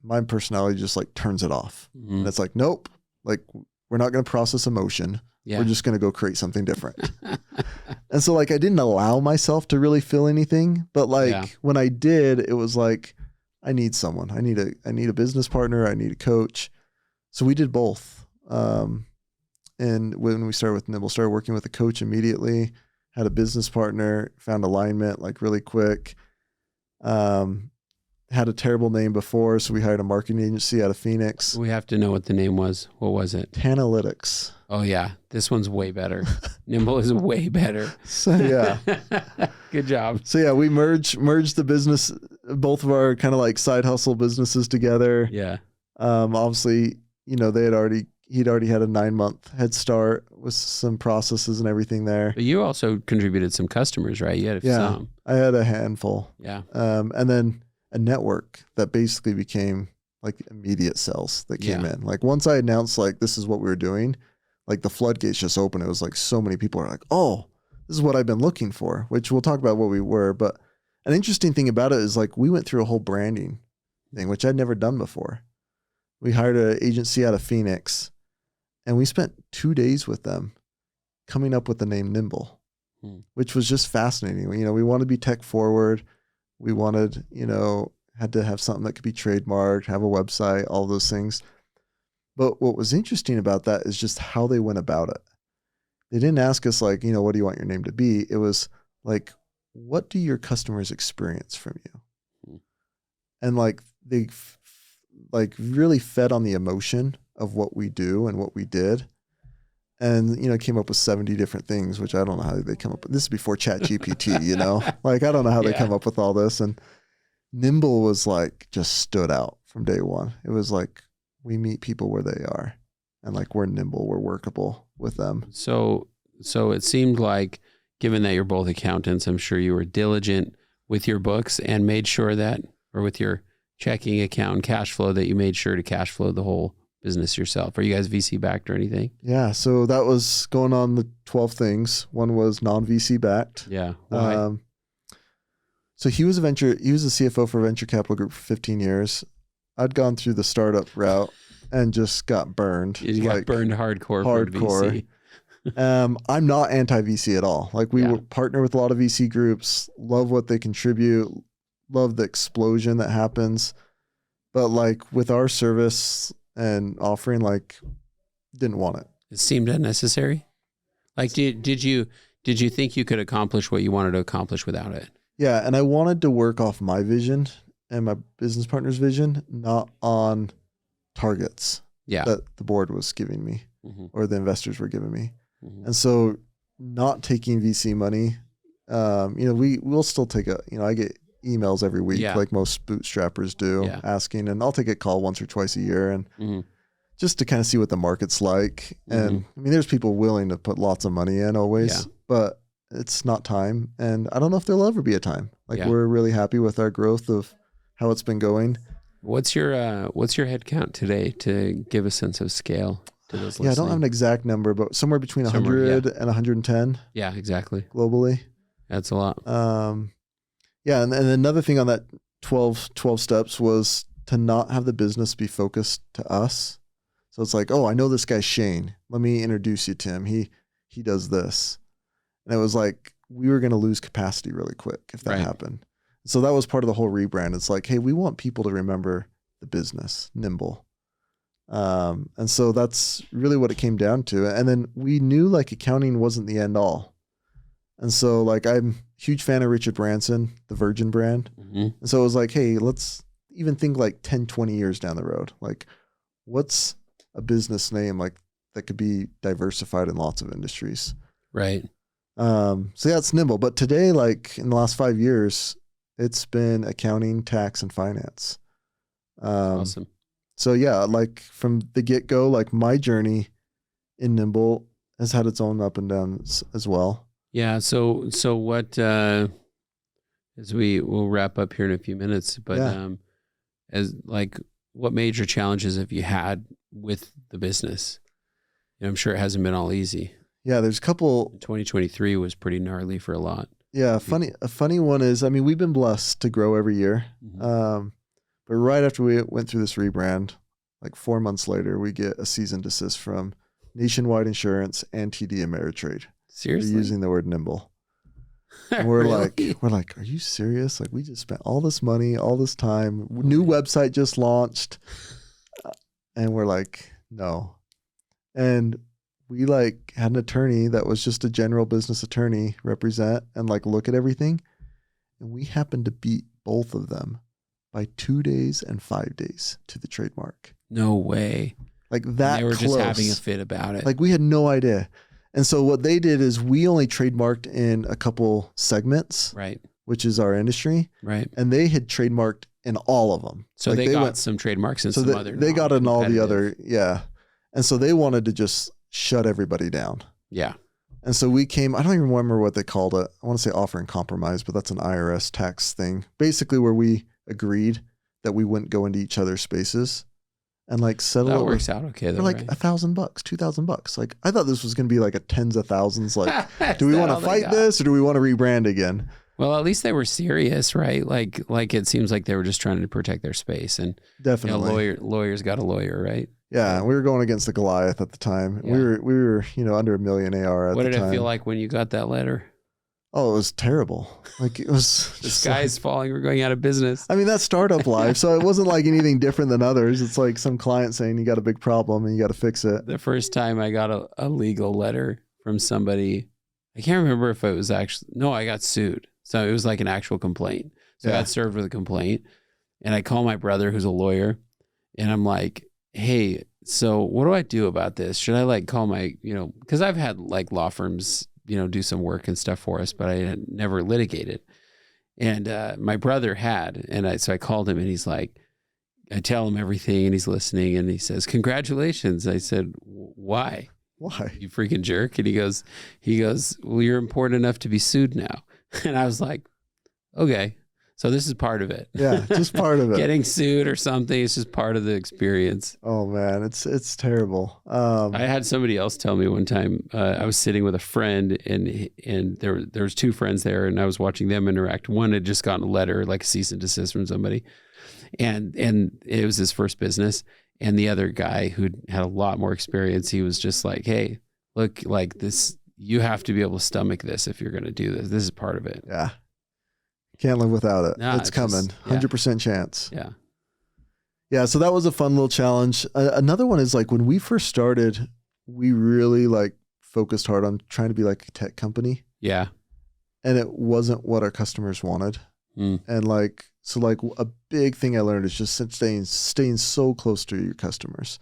my personality just like turns it off. Mm-hmm. And it's like, nope, like we're not going to process emotion. Yeah. We're just going to go create something different. And so like, I didn't allow myself to really feel anything, but like when I did, it was like, I need someone, I need a business partner. I need a coach. So we did both. And when we started with Nimbl, started working with a coach immediately, had a business partner, found alignment like really quick. Had a terrible name before, so we hired a marketing agency out of Phoenix. We have to know what the name was. What was it? Tanalytics. Oh yeah, this one's way better. Nimbl is way better. So yeah, good job. So yeah, we merged the business, both of our kind of like side hustle businesses together. Yeah. Obviously, he'd already had a 9-month head start with some processes and everything there. But you also contributed some customers, right? You had some. I had a handful. Yeah. And then a network that basically became like immediate sales that came in. Like once I announced like this is what we were doing, like the floodgates just opened. It was like so many people are like, oh, this is what I've been looking for, which we'll talk about what we were. But an interesting thing about it is like we went through a whole branding thing, which I'd never done before. We hired an agency out of Phoenix and we spent 2 days with them coming up with the name Nimbl, which was just fascinating. We wanted to be tech forward. We wanted, had to have something that could be trademarked, have a website, all those things. But what was interesting about that is just how they went about it. They didn't ask us like, what do you want your name to be? It was like, what do your customers experience from you? And like, they really fed on the emotion of what we do and what we did. And, came up with 70 different things, which I don't know how they come up with. This is before Chat GPT, like, I don't know how they come up with all this. And Nimbl was like, just stood out from day one. It was like, we meet people where they are and like, we're nimble, we're workable with them. So it seemed like, given that you're both accountants, I'm sure you were diligent with your books and made sure that, or with your checking account and cash flow, that you made sure to cash flow the whole business yourself. Are you guys VC backed or anything? Yeah. So that was going on the 12 things. One was non-VC backed. Yeah. Why? So he was the CFO for a venture capital group for 15 years. I'd gone through the startup route and just got burned. You got burned hardcore. For VC. I'm not anti-VC at all. Like we would partner with a lot of VC groups, love what they contribute, love the explosion that happens. But like with our service and offering, like, didn't want it. It seemed unnecessary. Like, did you think you could accomplish what you wanted to accomplish without it? Yeah, and I wanted to work off my vision and my business partner's vision, not on targets that the board was giving me or the investors were giving me. And so, not taking VC money, we'll still take I get emails every week, like most bootstrappers do, asking, and I'll take a call once or twice a year, and just to kind of see what the market's like. And I mean, there's people willing to put lots of money in always, but it's not time. And I don't know if there'll ever be a time. Like we're really happy with our growth of how it's been going. What's your head count today to give a sense of scale to those listening? I don't have an exact number, but somewhere between 100 and 110. Yeah, exactly. Globally. That's a lot. And another thing on that 12 steps was to not have the business be focused to us. So it's like, oh, I know this guy Shane. Let me introduce you to him. He does this. And it was like, we were going to lose capacity really quick if that happened. So that was part of the whole rebrand. It's like, hey, we want people to remember the business, Nimbl. And so that's really what it came down to. And then we knew like accounting wasn't the end all. And so like, I'm a huge fan of Richard Branson, the Virgin brand. And so it was like, hey, let's even think like 10, 20 years down the road. Like what's a business name like that could be diversified in lots of industries? Right. So yeah, it's Nimbl. But today, like in the last 5 years, it's been accounting, tax, and finance. Awesome. So yeah, like from the get-go, like my journey in Nimbl has had its own up and downs as well. Yeah. So what, as we'll wrap up here in a few minutes, but, as like what major challenges have you had with the business? I'm sure it hasn't been all easy. Yeah. There's a couple. 2023 was pretty gnarly for a lot. Yeah. A funny one is, I mean, we've been blessed to grow every year. But But right after we went through this rebrand, like 4 months later, we get a cease and desist from Nationwide Insurance and TD Ameritrade. Seriously? They're using the word Nimbl. And we're Really? like, are you serious? Like, we just spent all this money, all this time. New website just launched. And we're like, no. And we like had an attorney that was just a general business attorney represent and like look at everything. And we happened to beat both of them by 2 days and 5 days to the trademark. No way. Like that. And they were close. just having a fit about it. Like we had no idea. And so what they did is we only trademarked in a couple segments, right, which is our industry. Right. And they had trademarked in all of them. So like they got some trademarks in some other. They got in all the other. Yeah. And so they wanted to just shut everybody down. Yeah. And so we came, I don't even remember what they called it. I want to say offer and compromise, but that's an IRS tax thing. Basically where we agreed that we wouldn't go into each other's spaces and like settle that it works out okay though, for like right? $1,000, $2,000. Like I thought this was going to be like a tens of thousands. Like, do we want to fight this or do we want to rebrand again? Well, at least they were serious, right? Like it seems like they were just trying to protect their space, and definitely lawyers got a lawyer, right? Yeah, we were going against the Goliath at the time. Yeah. We were under $1 million AR at the time. What did it feel like when you got that letter? Oh, it was terrible. Like it was the sky's falling. We're going out of business. I mean, that's startup life. So it wasn't like anything different than others. It's like some client saying you got a big problem and you got to fix it. The first time I got a legal letter from somebody, I can't remember if it was actually, no, I got sued. So it was like an actual complaint. So I got served with a complaint, and I call my brother who's a lawyer, and I'm like, hey, so what do I do about this? Should I like call my, because I've had like law firms, do some work and stuff for us, but I had never litigated. And my brother had, and so I called him, and he's like, I tell him everything, and he's listening, and he says, congratulations. I said, why? Why? You freaking jerk. And he goes, well, you're important enough to be sued now. And I was like, okay. So this is part of it. Yeah, just part of it. Getting sued or something. It's just part of the experience. Oh man, it's terrible. I had somebody else tell me one time. I was sitting with a friend, and there was two friends there, and I was watching them interact. One had just gotten a letter, like a cease and desist from somebody, and it was his first business. And the other guy who had a lot more experience, he was just like, "Hey, look, like this. You have to be able to stomach this if you're going to do this. This is part of it." Yeah. Can't live without it. Nah, it's coming. 100% chance. Yeah. Yeah. So that was a fun little challenge. Another one is like when we first started, we really like focused hard on trying to be like a tech company. Yeah. And it wasn't what our customers wanted. And like, so like a big thing I learned is just staying so close to your customers.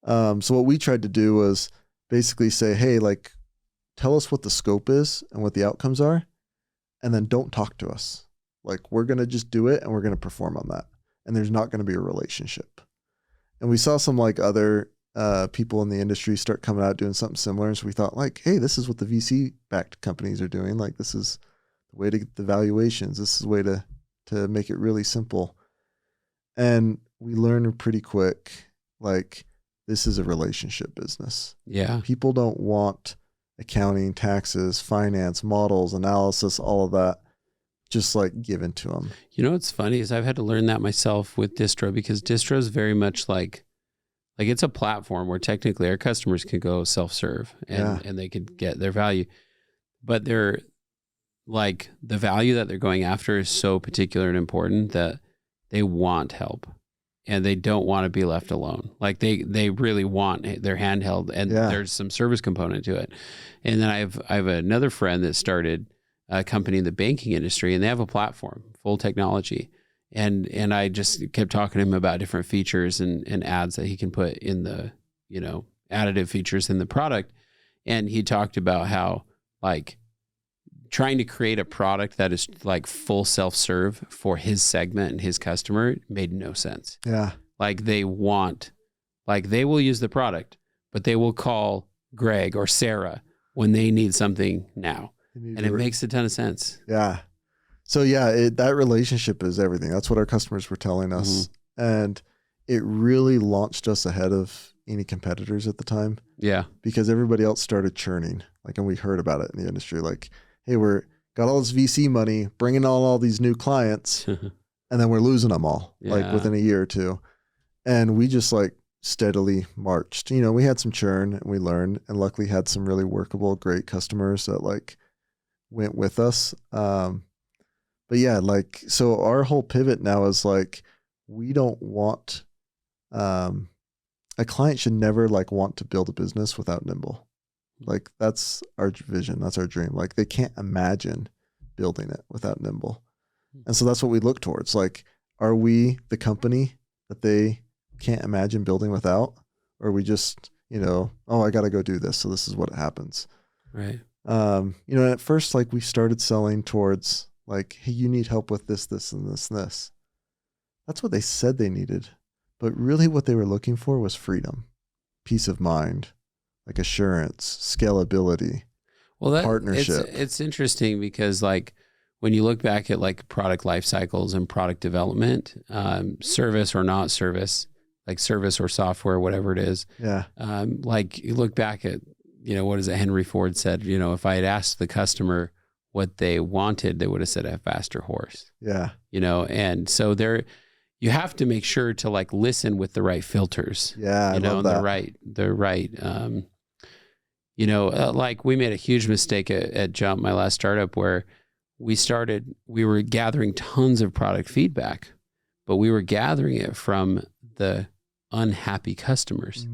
So what we tried to do was basically say, hey, like, tell us what the scope is and what the outcomes are. And then don't talk to us. Like we're going to just do it and we're going to perform on that. And there's not going to be a relationship. And we saw some like other people in the industry start coming out doing something similar. And so we thought like, hey, this is what the VC backed companies are doing. Like this is the way to get the valuations. This is the way to make it really simple. And we learned pretty quick, like this is a relationship business. Yeah. People don't want accounting, taxes, finance, models, analysis, all of that, just like given to them. What's funny is I've had to learn that myself with Distro, because Distro is very much like it's a platform where technically our customers can go self-serve and they could get their value, but they're like the value that they're going after is so particular and important that they want help. And they don't want to be left alone. Like they really want their handheld, and there's some service component to it. And then I have another friend that started a company in the banking industry, and they have a platform, full technology. And I just kept talking to him about different features and ads that he can put in the, additive features in the product. And he talked about how like trying to create a product that is like full self-serve for his segment and his customer made no sense. Yeah. Like they will use the product, but they will call Greg or Sarah when they need something now. And it makes a ton of sense. Yeah. So yeah, that relationship is everything. That's what our customers were telling us. Mm-hmm. And it really launched us ahead of any competitors at the time. Yeah. Because everybody else started churning. Like, and we heard about it in the industry. Like, hey, got all this VC money, bringing on all these new clients, and then we're losing them all Yeah. like within a year or two. And we just like steadily marched. You know, we had some churn and we learned, and luckily had some really workable, great customers that like went with us. But yeah, like, so our whole pivot now is like, we don't want, a client should never like want to build a business without Nimbl. Like that's our vision. That's our dream. Like they can't imagine building it without Nimbl. And so that's what we look towards. Like, are we the company that they can't imagine building without? Or are we just, you know, oh, I got to go do this, so this is what happens. Right. You know, at first, like we started selling towards like, hey, you need help with this, this, and this, and this. That's what they said they needed. But really what they were looking for was freedom, peace of mind, like assurance, scalability, partnership. It's interesting because like when you look back at like product life cycles and product development, service or not service, like service or software, whatever it is. Yeah. Like you look back at, you know, what is it? Henry Ford said, you know, if I had asked the customer what they wanted, they would have said a faster horse. Yeah. You know, and so you have to make sure to like listen with the right filters. Yeah. You know, the right, you know, like we made a huge mistake at Jump, my last startup, where we were gathering tons of product feedback, but we were gathering it from the unhappy customers.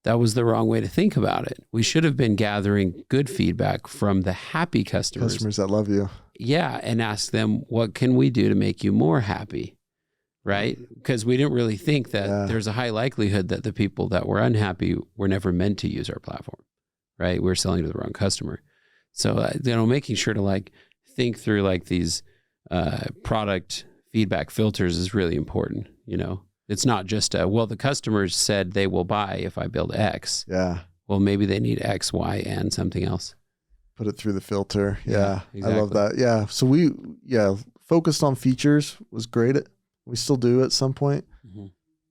That was the wrong way to think about it. We should have been gathering good feedback from the happy customers. Customers that love you. Yeah. And ask them, what can we do to make you more happy? Right? Because we didn't really think that there's a high likelihood that the people that were unhappy were never meant to use our platform. Right? We're selling to the wrong customer. So, you know, making sure to like think through like these product feedback filters is really important. You know, it's not just well, the customers said they will buy if I build X. Yeah. Well, maybe they need X, Y, and something else. Put it through the filter. Yeah. Exactly. I love that. Yeah. So we focused on features, was great. We still do at some point,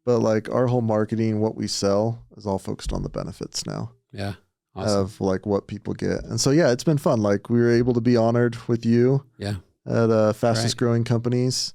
but like our whole marketing, what we sell is all focused on the benefits now. Yeah. Awesome. Of like what people get. And so, yeah, it's been fun. Like we were able to be honored with you at fastest growing companies.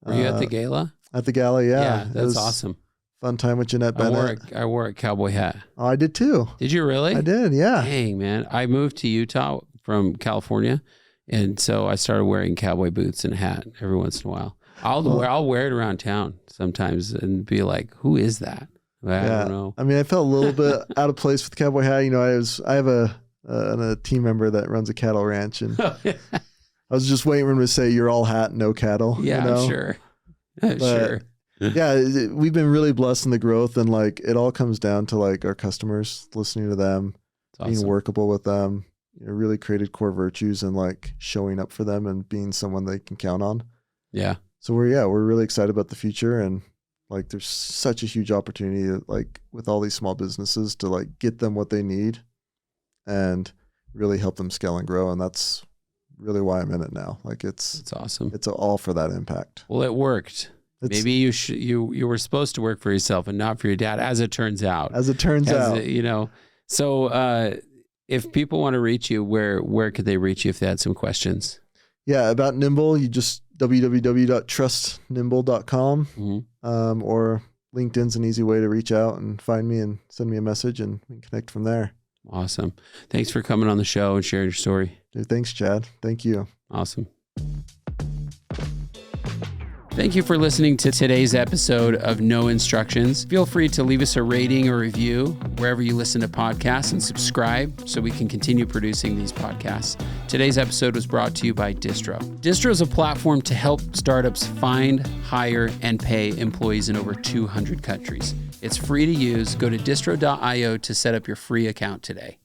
Were you at the gala? At the gala, yeah. Yeah, that's awesome. Fun time with Jeanette Bennett. I wore a cowboy hat. Oh, I did too. Did you really? I did, yeah. Dang, man. I moved to Utah from California, and so I started wearing cowboy boots and a hat every once in a while. I'll wear it around town sometimes and be like, who is that? I don't know. I mean, I felt a little bit out of place with the cowboy hat. You know, I have a team member that runs a cattle ranch, and I was just waiting for him to say, "You're all hat, no cattle." Yeah, you know? I'm sure. Sure. Yeah, we've been really blessed in the growth, and like it all comes down to like our customers, listening to them, being workable with them. You know, really created core virtues and like showing up for them and being someone they can count on. Yeah. So we're really excited about the future, and like there's such a huge opportunity like with all these small businesses to like get them what they need and really help them scale and grow. And that's really why I'm in it now. Like it's awesome. It's all for that impact. Well, it worked. Maybe you were supposed to work for yourself and not for your dad, as it turns out. You know, so if people want to reach you, where could they reach you if they had some questions? Yeah, about Nimbl, you just www.trustnimbl.com, or LinkedIn's an easy way to reach out and find me and send me a message, and we can connect from there. Awesome. Thanks for coming on the show and sharing your story. Dude, thanks, Chad. Thank you. Awesome. Thank you for listening to today's episode of No Instructions. Feel free to leave us a rating or review wherever you listen to podcasts, and subscribe so we can continue producing these podcasts. Today's episode was brought to you by Distro. Distro is a platform to help startups find, hire, and pay employees in over 200 countries. It's free to use. Go to distro.io to set up your free account today.